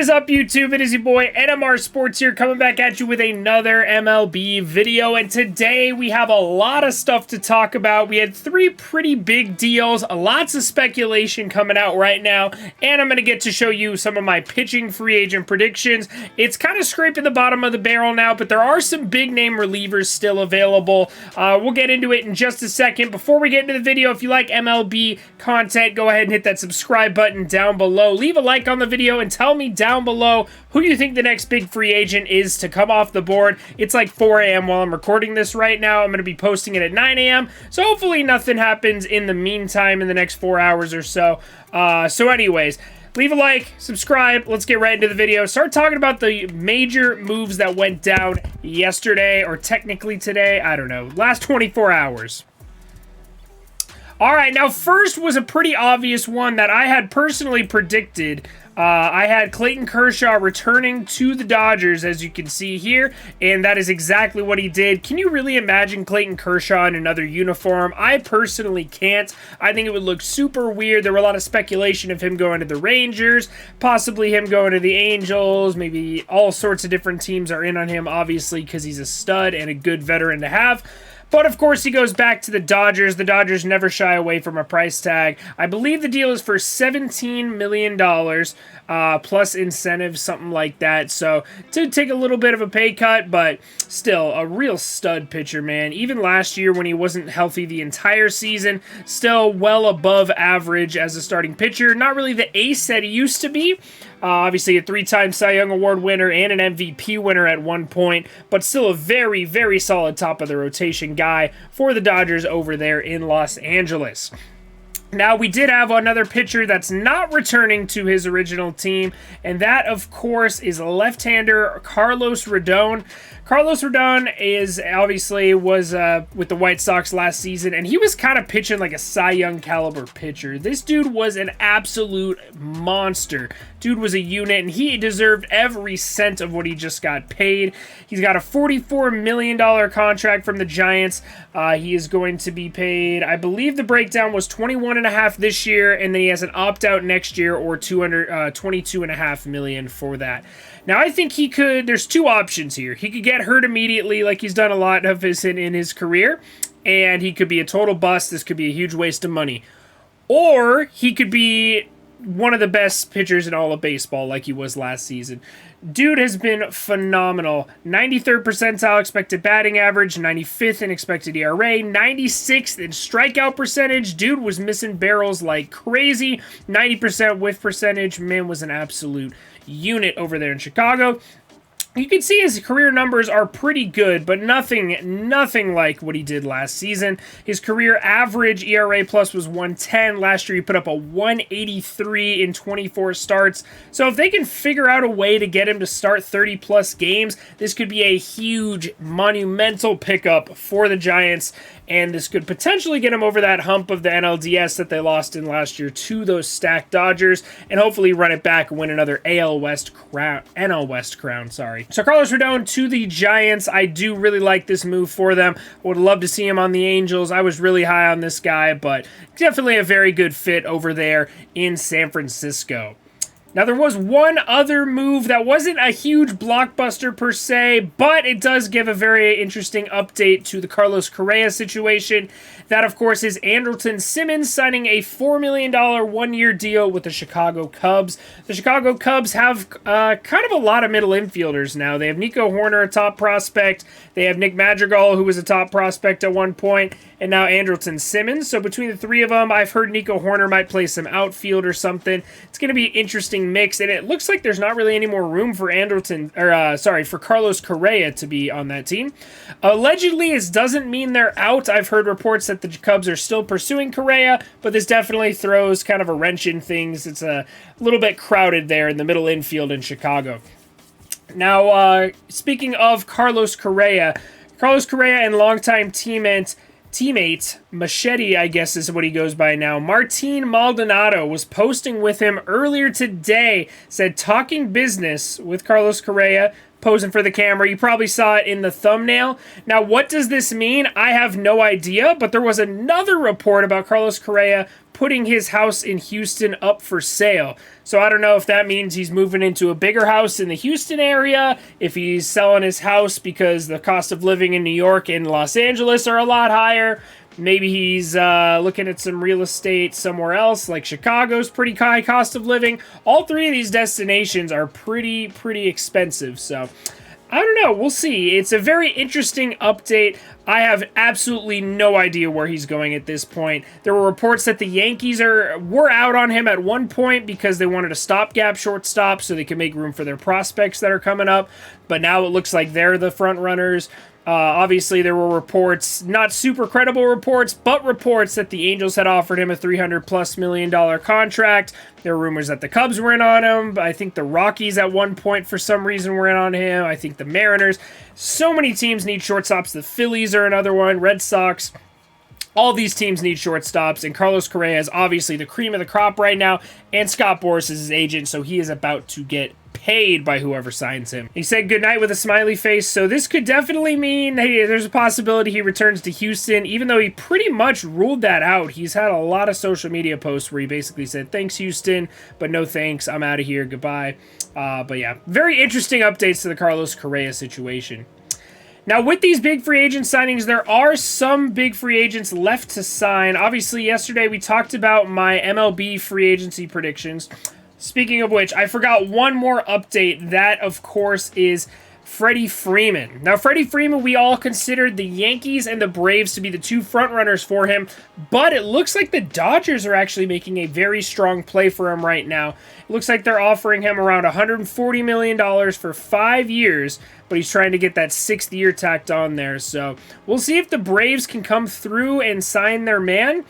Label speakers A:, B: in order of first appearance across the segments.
A: What is up, YouTube? It is your boy NMR Sports here, coming back at you with another MLB video. And today we have a lot of stuff to talk about. We had three pretty big deals, lots of speculation coming out right now, and I'm going to get to show you some of my pitching free agent predictions. It's kind of scraping the bottom of the barrel now, but there are some big name relievers still available. We'll get into it in just a second. Before we get into the video, if you like MLB content, go ahead and hit that subscribe button down below. Leave a like on the video and tell me down below who you think the next big free agent is to come off the board. It's like 4 a.m. while I'm recording this right now. I'm going to be posting it at 9 a.m. So hopefully nothing happens in the meantime in the next 4 hours or so. So anyways, leave a like, subscribe. Let's get right into the video. Start talking about the major moves that went down yesterday, or technically today. I don't know. Last 24 hours. All right, now first was a pretty obvious one that I had personally predicted. I had Clayton Kershaw returning to the Dodgers, as you can see here, and that is exactly what he did. Can you really imagine Clayton Kershaw in another uniform? I personally can't. I think it would look super weird. There were a lot of speculation of him going to the Rangers, possibly him going to the Angels, maybe all sorts of different teams are in on him, obviously, because he's a stud and a good veteran to have. But, of course, he goes back to the Dodgers. The Dodgers never shy away from a price tag. I believe the deal is for $17 million plus incentives, something like that. So, to take a little bit of a pay cut, but still a real stud pitcher, man. Even last year when he wasn't healthy the entire season, still well above average as a starting pitcher. Not really the ace that he used to be. Obviously, a three-time Cy Young Award winner and an MVP winner at one point, but still a very, very solid top-of-the-rotation guy for the Dodgers over there in Los Angeles. Now, we did have another pitcher that's not returning to his original team, and that, of course, is left-hander Carlos Rodon. Carlos Rodon was with the White Sox last season, and he was kind of pitching like a Cy Young caliber pitcher. This dude was an absolute monster. Dude was a unit, and he deserved every cent of what he just got paid. He's got a $44 million contract from the Giants. He is going to be paid, I believe the breakdown was $21.5 this year, and then he has an opt-out next year, or $22.5 million for that. Now, I think he could, there's two options here. He could get hurt immediately, like he's done a lot of in his career, and he could be a total bust. This could be a huge waste of money. Or he could be one of the best pitchers in all of baseball, like he was last season. Dude has been phenomenal. 93rd percentile expected batting average, 95th in expected ERA, 96th in strikeout percentage. Dude was missing barrels like crazy. 90% whiff percentage. Man was an absolute unit over there in Chicago. You can see his career numbers are pretty good, but nothing like what he did last season. His career average ERA plus was 110. Last year, he put up a 183 in 24 starts. So if they can figure out a way to get him to start 30-plus games, this could be a huge, monumental pickup for the Giants, and this could potentially get him over that hump of the NLDS that they lost in last year to those stacked Dodgers, and hopefully run it back and win another NL West crown, sorry. So Carlos Rodon to the Giants. I do really like this move for them. Would love to see him on the Angels. I was really high on this guy, but definitely a very good fit over there in San Francisco. Now, there was one other move that wasn't a huge blockbuster per se, but it does give a very interesting update to the Carlos Correa situation. That, of course, is Andrelton Simmons signing a $4 million one-year deal with the Chicago Cubs. The Chicago Cubs have kind of a lot of middle infielders now. They have Nico Hoerner, a top prospect. They have Nick Madrigal, who was a top prospect at one point, and now Andrelton Simmons. So between the three of them, I've heard Nico Hoerner might play some outfield or something. It's going to be an interesting mix, and it looks like there's not really any more room for for Carlos Correa to be on that team. Allegedly, this doesn't mean they're out. I've heard reports that the Cubs are still pursuing Correa, but this definitely throws kind of a wrench in things. It's a little bit crowded there in the middle infield in Chicago. Now, speaking of Carlos Correa and longtime teammate, Machete, I guess is what he goes by now, Martin Maldonado was posting with him earlier today, said talking business with Carlos Correa, posing for the camera. You probably saw it in the thumbnail. Now, what does this mean? I have no idea, but there was another report about Carlos Correa putting his house in Houston up for sale. So I don't know if that means he's moving into a bigger house in the Houston area, if he's selling his house because the cost of living in New York and Los Angeles are a lot higher. Maybe he's looking at some real estate somewhere else, like Chicago's pretty high cost of living. All three of these destinations are pretty expensive, so I don't know. We'll see. It's a very interesting update. I have absolutely no idea where he's going at this point. There were reports that the Yankees were out on him at one point because they wanted a stopgap shortstop so they could make room for their prospects that are coming up. But now it looks like they're the front runners. Obviously, there were reports, not super credible reports, but reports that the Angels had offered him a $300+ million contract. There were rumors that the Cubs were in on him. I think the Rockies at one point, for some reason, were in on him. I think the Mariners. So many teams need shortstops. The Phillies are another one. Red Sox. All these teams need shortstops, and Carlos Correa is obviously the cream of the crop right now, and Scott Boras is his agent, so he is about to get paid by whoever signs him. He said goodnight with a smiley face, so this could definitely mean, hey, there's a possibility he returns to Houston, even though he pretty much ruled that out. He's had a lot of social media posts where he basically said, thanks, Houston, but no thanks, I'm out of here, goodbye. But yeah, very interesting updates to the Carlos Correa situation. Now, with these big free agent signings, there are some big free agents left to sign. Obviously, yesterday we talked about my MLB free agency predictions. Speaking of which, I forgot one more update. That, of course, is Freddie Freeman. Now, Freddie Freeman, we all considered the Yankees and the Braves to be the two frontrunners for him, but it looks like the Dodgers are actually making a very strong play for him right now. It looks like they're offering him around $140 million for 5 years, but he's trying to get that 6th year tacked on there. So we'll see if the Braves can come through and sign their man.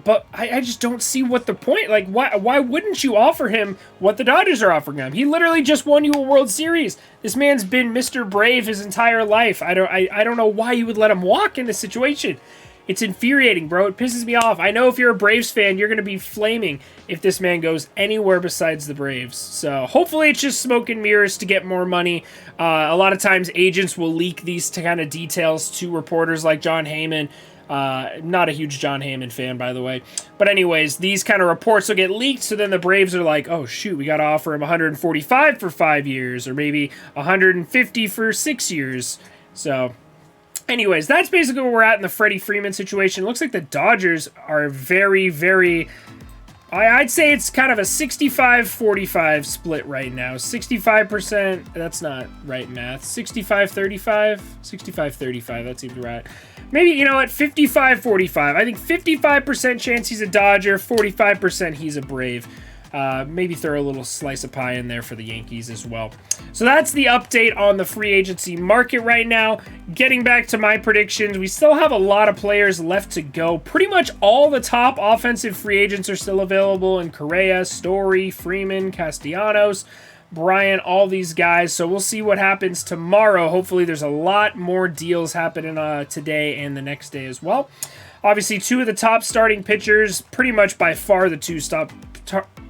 A: But I just don't see what the point, like, why wouldn't you offer him what the Dodgers are offering him? He literally just won you a World Series. This man's been Mr. Brave his entire life. I don't know why you would let him walk in this situation. It's infuriating, bro. It pisses me off. I know if you're a Braves fan, you're going to be flaming if this man goes anywhere besides the Braves. So hopefully it's just smoke and mirrors to get more money. A lot of times agents will leak these kind of details to reporters like John Heyman. Not a huge John Heyman fan, by the way. But anyways, these kind of reports will get leaked, so then the Braves are like, oh, shoot, we got to offer him $145 for 5 years, or maybe $150 for 6 years. So anyways, that's basically where we're at in the Freddie Freeman situation. It looks like the Dodgers are very... I'd say it's kind of a 65-45 split right now. 65%, that's not right math. 65-35? 65-35, that seems right. Maybe, you know what, 55-45. I think 55% chance he's a Dodger, 45% he's a Brave. Maybe throw a little slice of pie in there for the Yankees as well. So that's the update on the free agency market right now. Getting back to my predictions, we still have a lot of players left to go. Pretty much all the top offensive free agents are still available in Correa, Story, Freeman, Castellanos, Bryant, all these guys. So we'll see what happens tomorrow. Hopefully there's a lot more deals happening today and the next day as well. Obviously, two of the top starting pitchers, pretty much by far the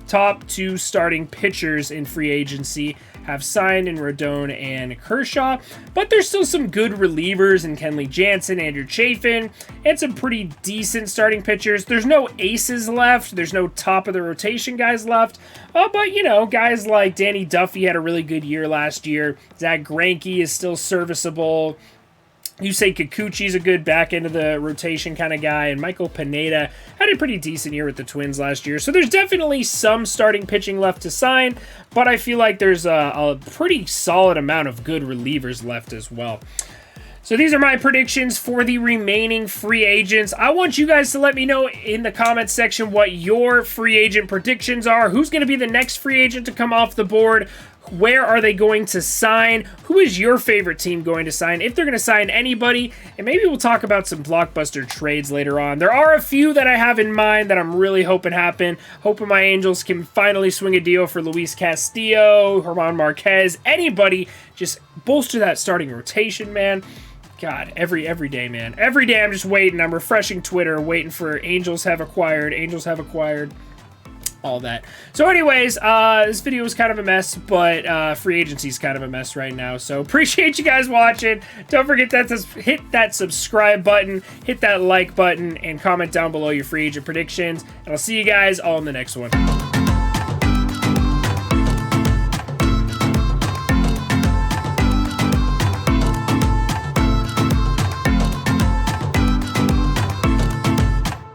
A: top two starting pitchers in free agency have signed in Rodon and Kershaw, but there's still some good relievers in Kenley Jansen, Andrew Chafin, and some pretty decent starting pitchers. There's no aces left. There's no top of the rotation guys left. But, you know, guys like Danny Duffy had a really good year last year. Zach Greinke is still serviceable. Yusei Kikuchi's a good back end of the rotation kind of guy, and Michael Pineda had a pretty decent year with the Twins last year. So there's definitely some starting pitching left to sign, but I feel like there's a pretty solid amount of good relievers left as well. So these are my predictions for the remaining free agents. I want you guys to let me know in the comments section what your free agent predictions are. Who's going to be the next free agent to come off the board? Where are they going to sign? Who is your favorite team going to sign? If they're going to sign anybody, and maybe we'll talk about some blockbuster trades later on. There are a few that I have in mind that I'm really hoping happen. Hoping my Angels can finally swing a deal for Luis Castillo, German Marquez, anybody. Just bolster that starting rotation, man. God, every day, man. Every day I'm just waiting. I'm refreshing Twitter, waiting for Angels have acquired. all that. So anyways, this video was kind of a mess, but free agency is kind of a mess right now. So appreciate you guys watching. Don't forget that to hit that subscribe button, hit that like button, and comment down below your free agent predictions. And I'll see you guys all in the next one.